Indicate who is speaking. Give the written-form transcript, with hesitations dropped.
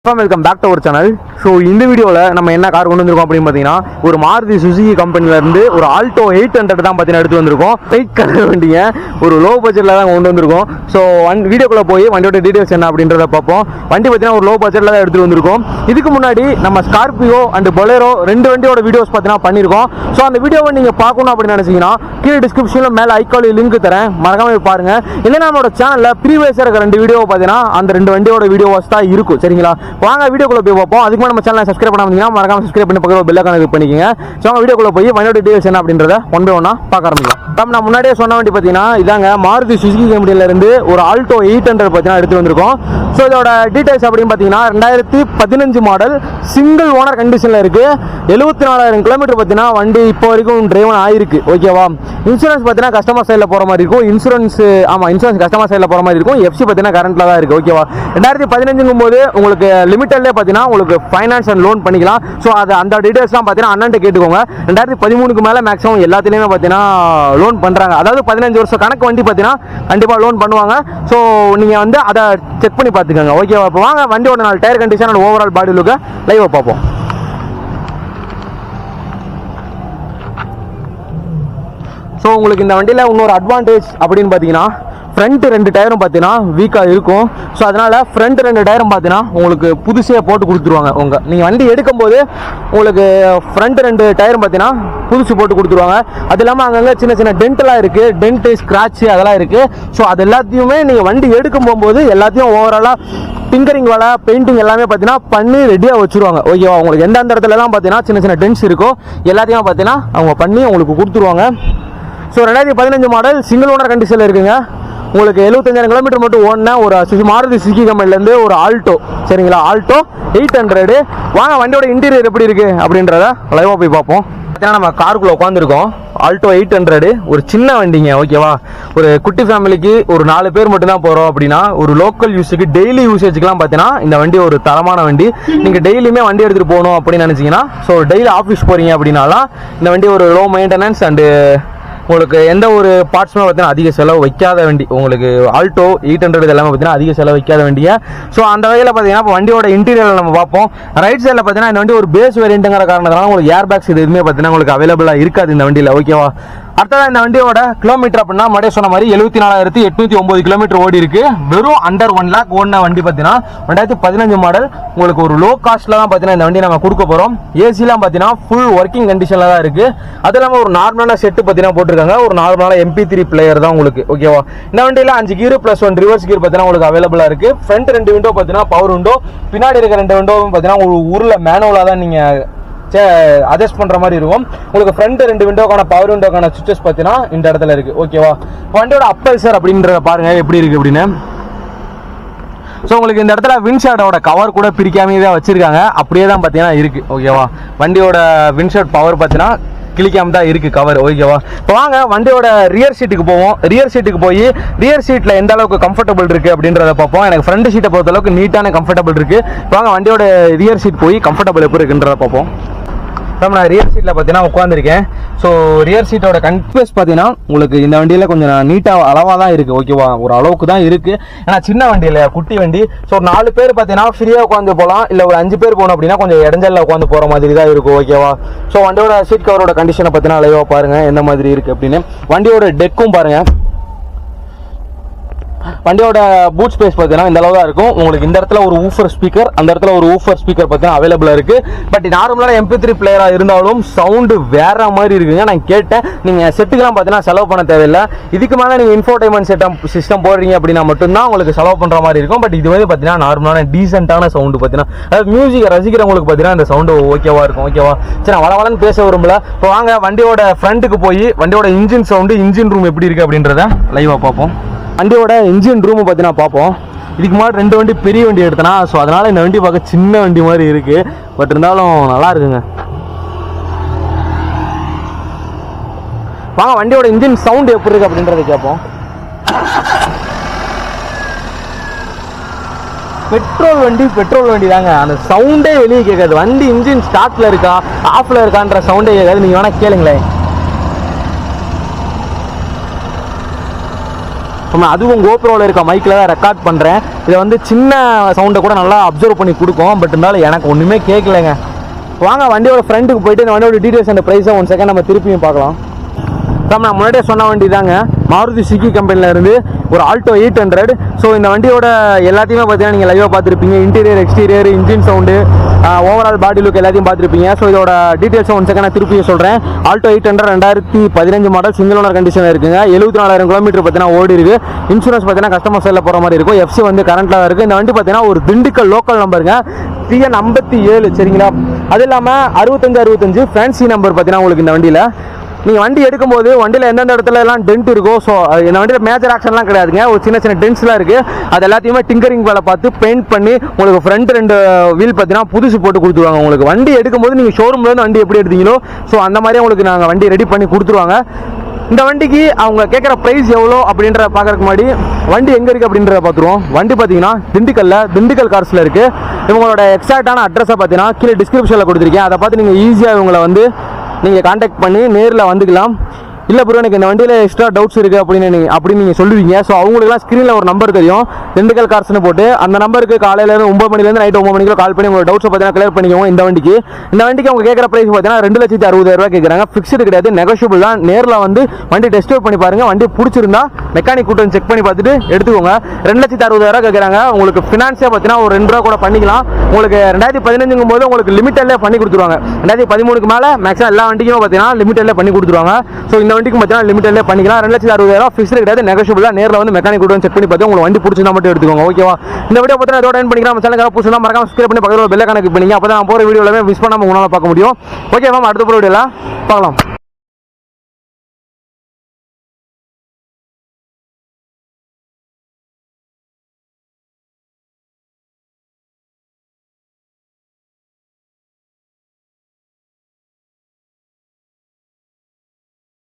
Speaker 1: Welcome back to our channel. So இந்த வீடியோவில் நம்ம என்ன கார் கொண்டு வந்திருக்கோம் அப்படின்னு பார்த்தீங்கன்னா, ஒரு மாருதி சுசுகி கம்பெனிலேருந்து ஒரு ஆல்டோ 800 தான் பார்த்தீங்கன்னா எடுத்து வந்திருக்கோம். ஒயிட் கலர் வண்டியை ஒரு லோ பட்ஜெட்டில் தான் கொண்டு வந்திருக்கோம். ஸோ வீடியோக்குள்ளே போய் வண்டியோட டீட்டெயில்ஸ் என்ன அப்படின்றத பார்ப்போம். வண்டி பார்த்தீங்கன்னா ஒரு லோ பட்ஜெட்டில் தான் எடுத்துகிட்டு வந்திருக்கோம். இதுக்கு முன்னாடி நம்ம ஸ்கார்பியோ அண்ட் பொலேரோ ரெண்டு வண்டியோட வீடியோஸ் பார்த்தீங்கன்னா பண்ணியிருக்கோம். ஸோ அந்த வீடியோவை நீங்கள் பார்க்கணும் அப்படின்னு நினச்சிங்கன்னா கீழே டிஸ்கிரிப்ஷனில் மேலே ஐக்காலி லிங்க் தரேன், மறக்காம பாருங்கள். இல்லைன்னா நம்மளோட சேனலில் ப்ரீவியஸாக இருக்க ரெண்டு வீடியோ பார்த்தீங்கன்னா அந்த ரெண்டு வண்டியோட வீடியோஸ் தான் இருக்கும். சரிங்களா, வாங்க வீடியோக்குள்ள போய் பார்ப்போம். அதுக்கு நம்ம சேனலை சப்ஸ்கிரைப் பண்ணாமீங்கன்னா மறக்காம சப்ஸ்கிரைப் பண்ணி பக்கத்துல பெல் ஐகானை கிளிக் பண்ணிக்கங்க. சோ நம்ம வீடியோக்குள்ள போய் வண்டியோட டீடைல்ஸ் என்ன அப்படின்றத ஒன் பை ஒன்னா பார்க்க ஆரம்பிக்கலாம். நான் முன்னாடியே சொன்ன வண்டி பார்த்தீங்கன்னா இதாங்க மாருதி சுசுகி கம்பெனில இருந்து ஒரு ஆல்டோ 800 பார்த்தீங்கன்னா எடுத்து வந்திருக்கோம். ஸோ இதோட டீடைல்ஸ் அப்படின்னு பார்த்தீங்கன்னா 2015 மாடல், சிங்கிள் ஓனர் கண்டிஷனில் இருக்கு. 74,000 கிலோமீட்டர் பார்த்தீங்கன்னா வண்டி இப்போ வரைக்கும் டிரைவன் ஆயிருக்கு. ஓகேவா, இன்சூரன்ஸ் பார்த்தீங்கன்னா கஸ்டமர் சைடில் போகிற மாதிரி இருக்கும். இன்சூரன்ஸ் கஸ்டமர் சைடில் போகிற மாதிரி இருக்கும். எஃப்சி பார்த்தீங்கன்னா கரண்ட்டில் தான் இருக்குது. ஓகேவா, 2015 போது உங்களுக்கு லிமிட்டட்லேயே பார்த்தீங்கன்னா உங்களுக்கு ஃபைனான்ஸ் அண்ட் லோன் பண்ணிக்கலாம். ஸோ அது அந்த டீடைல்ஸ்லாம் பார்த்தீங்கன்னா அண்ணன்ட்ட கேட்டுக்கோங்க. 2013 மேலே மேக்ஸிமம் எல்லாத்துலேயுமே பார்த்தீங்கன்னா லோன் பண்ணுறாங்க. அதாவது 15 வருஷம் கணக்கு வண்டி பார்த்தீங்கன்னா கண்டிப்பாக லோன் பண்ணுவாங்க. ஸோ நீங்கள் வந்து அதை செக் பண்ணி பார்த்துக்கோங்க. ஓகேவா, இப்போ வாங்க வண்டியோட 4 tyre condition and overall body லுக்கை லைவாக பார்ப்போம். ஸோ உங்களுக்கு இந்த வண்டியில் இன்னொரு அட்வான்டேஜ் அப்படின்னு பார்த்தீங்கன்னா ஃப்ரண்ட் 2 டயரும் பார்த்தீங்கன்னா வீக்காக இருக்கும். ஸோ அதனால் ஃப்ரண்ட் 2 டயரும் பார்த்தீங்கன்னா உங்களுக்கு புதுசே போட்டு கொடுத்துருவாங்க. நீங்கள் வண்டி எடுக்கும்போது உங்களுக்கு ஃப்ரண்ட் 2 டயரும் பார்த்தீங்கன்னா புதுசு போட்டு கொடுத்துருவாங்க. அது இல்லாமல் அங்கங்கே சின்ன சின்ன டென்ட்லாம் இருக்குது, டென்ட்டு ஸ்க்ராட்சு அதெல்லாம் இருக்குது. ஸோ அது எல்லாத்தையுமே நீங்கள் வண்டி எடுக்கும் போகும்போது எல்லாத்தையும் ஓவராலாக டிங்கரிங் வேலை, பெயிண்டிங் எல்லாமே பார்த்தீங்கன்னா பண்ணி ரெடியாக வச்சுருவாங்க. ஓகேவா, உங்களுக்கு எந்தெந்த இடத்துலலாம் பார்த்தீங்கன்னா சின்ன சின்ன டென்ட்ஸ் இருக்கோ எல்லாத்தையும் பார்த்தீங்கன்னா அவங்க பண்ணி உங்களுக்கு கொடுத்துருவாங்க. ஸோ 2015 மாடல் சிங்கிள் ஓனர் கண்டிஷனில் இருக்குங்க. உங்களுக்கு 75,000 கிலோமீட்டர் மட்டும் ஓடின ஒரு மாருதி சுசுகி கம்பெனிலேருந்து ஒரு ஆல்டோ. சரிங்களா, ஆல்டோ 800. வாங்க வண்டியோட இன்டீரியர் எப்படி இருக்குது அப்படின்றத லைவாக போய் பார்ப்போம். பார்த்தீங்கன்னா நம்ம காருக்குள்ளே உட்காந்துருக்கோம். ஆல்டோ 800 ஒரு சின்ன வண்டிங்க. ஓகேவா, ஒரு குட்டி ஃபேமிலிக்கு ஒரு 4 பேர் மட்டும்தான் போகிறோம் அப்படின்னா, ஒரு லோக்கல் யூஸுக்கு டெய்லி யூசேஜுக்குலாம் பார்த்தீங்கன்னா இந்த வண்டி ஒரு தரமான வண்டி. நீங்கள் டெய்லியுமே வண்டி எடுத்துகிட்டு போகணும் அப்படின்னு நினச்சிங்கன்னா, ஸோ டெய்லி ஆஃபீஸ் போகிறீங்க அப்படின்னாலாம் இந்த வண்டி ஒரு லோ மெயின்டெனன்ஸ் அண்டு உங்களுக்கு எந்த ஒரு பார்ட்ஸுமே பார்த்தீங்கன்னா அதிக செலவு வைக்காத வண்டி. உங்களுக்கு ஆல்டோ 800 எல்லாமே பார்த்தீங்கன்னா அதிக செலவு வைக்காத வண்டியை. ஸோ அந்த வகையில் பார்த்தீங்கன்னா இப்போ வண்டியோட இன்டீரியரில் நம்ம பார்ப்போம். ரைட் சைடில் பார்த்தீங்கன்னா இந்த வண்டி ஒரு பேஸ் வேரியண்ட்டுங்கிற காரணத்தினால உங்களுக்கு ஏர் பேக்ஸ் இது எதுவுமே பார்த்தீங்கன்னா உங்களுக்கு அவைலபிளாக இருக்காது இந்த வண்டியில். ஓகேவா, அடுத்ததான் இந்த வண்டியோட கிலோமீட்டர் அப்படின்னா முன்னாடியே சொன்ன மாதிரி 74,809 கிலோமீட்டர் ஓடி இருக்கு. வெறும் அண்டர் 1 லேக் ஓடின வண்டி பார்த்தீங்கன்னா 2015 மாடல். உங்களுக்கு ஒரு லோ காஸ்ட்ல தான் பார்த்தீங்கன்னா இந்த வண்டி நம்ம கொடுக்க போகிறோம். ஏசிலாம் பார்த்தீங்கன்னா ஃபுல் ஒர்க்கிங் கண்டிஷனில் தான் இருக்கு. அது இல்லாமல் ஒரு நார்மலான செட்டு பார்த்தீங்கன்னா போட்டிருக்காங்க. ஒரு நார்மலான MP3 பிளேயர் தான் உங்களுக்கு. ஓகேவா, இந்த வண்டியில் 5 கீர் ப்ளஸ் 1 ரிவர்ஸ் கீர் பார்த்தீங்கன்னா உங்களுக்கு அவைலபிளாக இருக்கு. ஃப்ரண்ட் 2 விண்டோ பார்த்தீங்கன்னா பவர் விண்டோ, பின்னாடி இருக்க 2 விண்டோவும் பார்த்தீங்கன்னா உங்களுக்கு ஊரில் மேனுவலாக தான் நீங்கள் அட்ஜஸ்ட் பண்ற மாதிரி இருக்கும். உங்களுக்கு ஃப்ரண்ட் 2 விண்டோக்கான பவர் விண்டோக்கான சுவிச்சஸ் பார்த்தீங்கன்னா இந்த இடத்துல இருக்கு. ஓகேவா, வண்டியோட அப்பல்சர் அப்படின்றத பாருங்க எப்படி இருக்கு அப்படின்னு. ஸோ உங்களுக்கு இந்த இடத்துல விண்ட்ஷேடோட கவர் கூட பிரிக்காமே தான் வச்சிருக்காங்க, அப்படியே தான் பார்த்தீங்கன்னா இருக்கு. ஓகேவா, வண்டியோட விண்ட்ஷேட் பவர் பார்த்தீங்கன்னா கிளிக்காம தான் இருக்கு கவர். ஓகேவா, இப்போ வாங்க வண்டியோட ரியர் சீட்டுக்கு போவோம். ரியர் சீட்டுக்கு போய் ரியர் சீட்ல எந்த அளவுக்கு கம்ஃபர்டபுள் இருக்கு அப்படின்றத பார்ப்போம். எனக்கு ஃப்ரண்ட் சீட்டை பொறுத்த அளவுக்கு நீட்டான கம்ஃபர்டபுள் இருக்கு. வாங்க வண்டியோட ரியர் சீட் போய் கம்ஃபர்டபுள் எப்படி இருக்குன்றத பார்ப்போம். நான் ரியர் சீட்டில் பார்த்தீங்கன்னா உட்காந்துருக்கேன். ஸோ ரியர் சீட்டோட கன்ஃபேஸ் பார்த்தீங்கன்னா உங்களுக்கு இந்த வண்டியில் கொஞ்சம் நீட்டாக அளவாக தான் இருக்குது. ஓகேவா, ஒரு அளவுக்கு தான் இருக்குது. ஏன்னா சின்ன வண்டி இல்லையா, குட்டி வண்டி. ஸோ 4 பேர் பார்த்தீங்கன்னா ஃப்ரீயாக உட்காந்து போகலாம். இல்லை ஒரு 5 பேர் போகணும் அப்படின்னா கொஞ்சம் இடைஞ்சலில் உட்காந்து போகிற மாதிரி தான் இருக்கும். ஓகேவா, ஸோ வண்டியோட சீட் கவரோட கண்டிஷனை பார்த்தீங்கன்னா லைவாக பாருங்கள் எந்த மாதிரி இருக்குது அப்படின்னு. வண்டியோட டெக்கும் பாருங்கள். வண்டியோட பூட் ஸ்பேஸ் பார்த்தீங்கன்னா இந்த அளவு தான் இருக்கும். உங்களுக்கு இந்த இடத்துல ஒரு ஊஃபர் ஸ்பீக்கர், அந்த இடத்துல ஒரு ஊஃபர் ஸ்பீக்கர் பார்த்தீங்கன்னா அவைலபிளாக இருக்கு. பட் நார்மலான MP3 பிளேயராக இருந்தாலும் சவுண்டு வேற மாதிரி இருக்குங்க. நான் கேட்டேன், நீங்கள் செட்டுக்கெல்லாம் பார்த்தீங்கன்னா செலவு பண்ண தேவையில்லை. இதுக்கு மேலே நீங்கள் இன்ஃபோடைன்மெண்ட் சிஸ்டம் போடுறீங்க அப்படின்னா மட்டும்தான் உங்களுக்கு செலவு பண்ணுற மாதிரி இருக்கும். பட் இது வந்து பார்த்தீங்கன்னா நார்மலான டீசென்ட்டான சவுண்டு பார்த்தீங்கன்னா, அதாவது மியூசிக் ரசிக்கிறவங்களுக்கு பார்த்தீங்கன்னா இந்த சவுண்டு ஓகேவா இருக்கும். ஓகேவா, சரி நான் வளவலன்னு பேச விரும்பல. இப்போ வாங்க வண்டியோட ஃப்ரண்ட்டுக்கு போய் வண்டியோட இன்ஜின் சவுண்டு, இன்ஜின் ரூம் எப்படி இருக்கு அப்படின்றத லைவாக பார்ப்போம். வண்டியோட இன்ஜின் ரூம் பார்த்தீங்கன்னா பார்ப்போம். இதுக்கு முன்னாடி 2 வண்டி பெரிய வண்டி எடுத்தனா, ஸோ அதனால இந்த வண்டி பார்க்க சின்ன வண்டி மாதிரி இருக்கு. பட் இருந்தாலும் நல்லா இருக்குங்க. வாங்க வண்டியோட இன்ஜின் சவுண்ட் எப்படி இருக்கு அப்படின்றத கேட்போம். பெட்ரோல் வண்டி தாங்க, அந்த சவுண்டே வெளியே கேட்காது. வண்டி இன்ஜின் ஸ்டார்ட்ல இருக்கா ஆஃப்ல இருக்கான்ற சவுண்டே கேட்காது. நீங்க வேணா கேளுங்களேன். அதுவும் கோப்ரோவில் இருக்க மைக்கில் தான் ரெக்கார்ட் பண்ணுறேன். இதை வந்து சின்ன சவுண்டை கூட நல்லா அப்சர்வ் பண்ணி கொடுக்கும். பட் இருந்தாலும் எனக்கு ஒன்றுமே கேட்கலைங்க. வாங்க வண்டியோட ஃப்ரெண்டுக்கு போயிட்டு இந்த வண்டியோட டீட்டெயில்ஸ் அண்ட் ப்ரைஸை 1 செகண்ட் நம்ம திருப்பியும் பார்க்கலாம். நான் முன்னாடியே சொன்ன வண்டி தாங்க, மாருதி சுசுகி கம்பெனியில் இருந்து ஒரு ஆல்டோ 800. ஸோ இந்த வண்டியோட எல்லாத்தையுமே பார்த்தீங்கன்னா நீங்கள் லைவாக பார்த்துருப்பீங்க. Interior, exterior, engine sound, overall பாடி லுக் எல்லாத்தையும் பார்த்துருப்பீங்க. ஸோ இதோட டீட்டெயில்ஸை 1 செகண்ட் நான் திருப்பியும் சொல்கிறேன். ஆல்டோ 800 2015 மாடல், சிங்கிள் ஓனர் கண்டிஷனில் இருக்குங்க. 74,000 கிலோமீட்டர் பார்த்தீங்கன்னா ஓடி இருக்கு. இன்சூரன்ஸ் பார்த்தீங்கன்னா கஸ்டமர் சைடில் போகிற மாதிரி இருக்கும். எஃப்சி வந்து கரண்ட்டில் தான் இருக்குது. இந்த வண்டி பார்த்தீங்கன்னா ஒரு திண்டுக்கல் லோக்கல் நம்பருங்க, TN 57 சரிங்களா. அது இல்லாமல் 6565 ஃபேன்சி நம்பர் பார்த்தீங்கன்னா உங்களுக்கு இந்த வண்டியில். நீங்கள் வண்டி எடுக்கும்போது வண்டியில் எந்தெந்த இடத்துல எல்லாம் டென்ட் இருக்கோ, ஸோ இந்த வண்டியில் மேஜர் ஆக்ஷன்லாம் கிடையாதுங்க. ஒரு சின்ன சின்ன டென்ட்ஸ்லாம் இருக்குது. அது எல்லாத்தையுமே டிங்கரிங் வேலை பார்த்து பெயிண்ட் பண்ணி உங்களுக்கு ஃப்ரண்ட் 2 வீல் பார்த்தீங்கன்னா புதுசு போட்டு கொடுத்துருவாங்க. உங்களுக்கு வண்டி எடுக்கும்போது நீங்கள் ஷோரூம்லேருந்து வண்டி எப்படி எடுத்தீங்களோ ஸோ அந்த மாதிரியே உங்களுக்கு நாங்கள் வண்டி ரெடி பண்ணி கொடுத்துருவாங்க. இந்த வண்டிக்கு அவங்க கேட்குற ப்ரைஸ் எவ்வளோ அப்படின்ற பார்க்கறதுக்கு முன்னாடி வண்டி எங்கே இருக்குது அப்படின்றத பார்த்துருவோம். வண்டி பார்த்தீங்கன்னா திண்டுக்கல் கார்ஸில் இருக்குது. இவங்களோட எக்ஸாக்டான அட்ரஸை பார்த்தீங்கன்னா கீழே டிஸ்கிரிப்ஷனில் கொடுத்துருக்கேன். அதை பார்த்து நீங்கள் ஈஸியாக இவங்களை வந்து நீங்கள் காண்டாக்ட் பண்ணி நேரில் வந்துக்கலாம். இல்லை ப்ரோ எனக்கு இந்த வண்டியில் எக்ஸ்ட்ரா டவுட்ஸ் இருக்குது அப்படின்னு நீங்கள் சொல்லுவீங்க. ஸோ அவங்களுக்குலாம் ஸ்க்ரீனில் ஒரு நம்பர் தெரியும், திண்டுக்கல் கார்ஸ்னு போட்டு. அந்த நம்பருக்கு காலையிலேருந்து 9 மணிலேருந்து நைட் 9 மணிக்கு கால் பண்ணி உங்களோட டவுட்ஸை பார்த்தீங்கன்னா கிளியர் பண்ணிக்கோங்க. இந்த வண்டிக்கு அவங்க கேட்குற ப்ரைஸ் பார்த்தீங்கன்னா 2,60,000 கேட்குறாங்க. ஃபிக்ஸ்டு கிடையாது, நெகோஷியபிள் தான். நேரில் வந்து வண்டி டெஸ்ட் ட்ரைவ் பண்ணி பாருங்கள். வண்டி பிடிச்சிருந்தா மெக்கானிக் கூட்டம் செக் பண்ணி பார்த்துட்டு எடுத்துக்கோங்க. 2,60,000 கேட்குறாங்க. உங்களுக்கு ஃபினான்ஸே பார்த்தீங்கன்னா ஒரு 2 ரூபா கூட பண்ணிக்கலாம். உங்களுக்கு 2015 போது உங்களுக்கு லிமிட்டட்லேயே பண்ணி கொடுத்துருவாங்க. 2013 மேலே மேக்ஸிமம் எல்லா வண்டிக்குமே பார்த்தீங்கன்னா லிமிட்டட்லேயே பண்ணி கொடுத்துருவாங்க. ஸோ இந்த வண்டிக்கு பார்த்தீங்கன்னா லிமிட்டட்லேயே பண்ணிக்கலாம். 2,60,000 ஃபிக்ஸ்டு கிடையாது, நெகோஷியபிளாக. நேரில் வந்து மெக்கானிக் கூட்டம் செக் பண்ணி பார்த்து உங்களுக்கு வண்டி பிடிச்சிருந்தா மட்டும் எடுத்துக்கோங்க. ஓகேவா? இந்த வீடியோ பார்த்தீங்கன்னா இதோட எண்ட் பண்ணிக்கலாம். சேனலுக்கு புதுசாக மறக்காம சப்ஸ்கிரைப் பண்ணி பக்கத்தில் பெல் ஐகானை கிளிக் பண்ணீங்க. அப்போ தான் நான் போகிற வீடியோவில் மிஸ் பண்ணாமல் உங்களால் பார்க்க முடியும். ஓகே மேம், அடுத்த வீடியோவில் பார்க்கலாம்.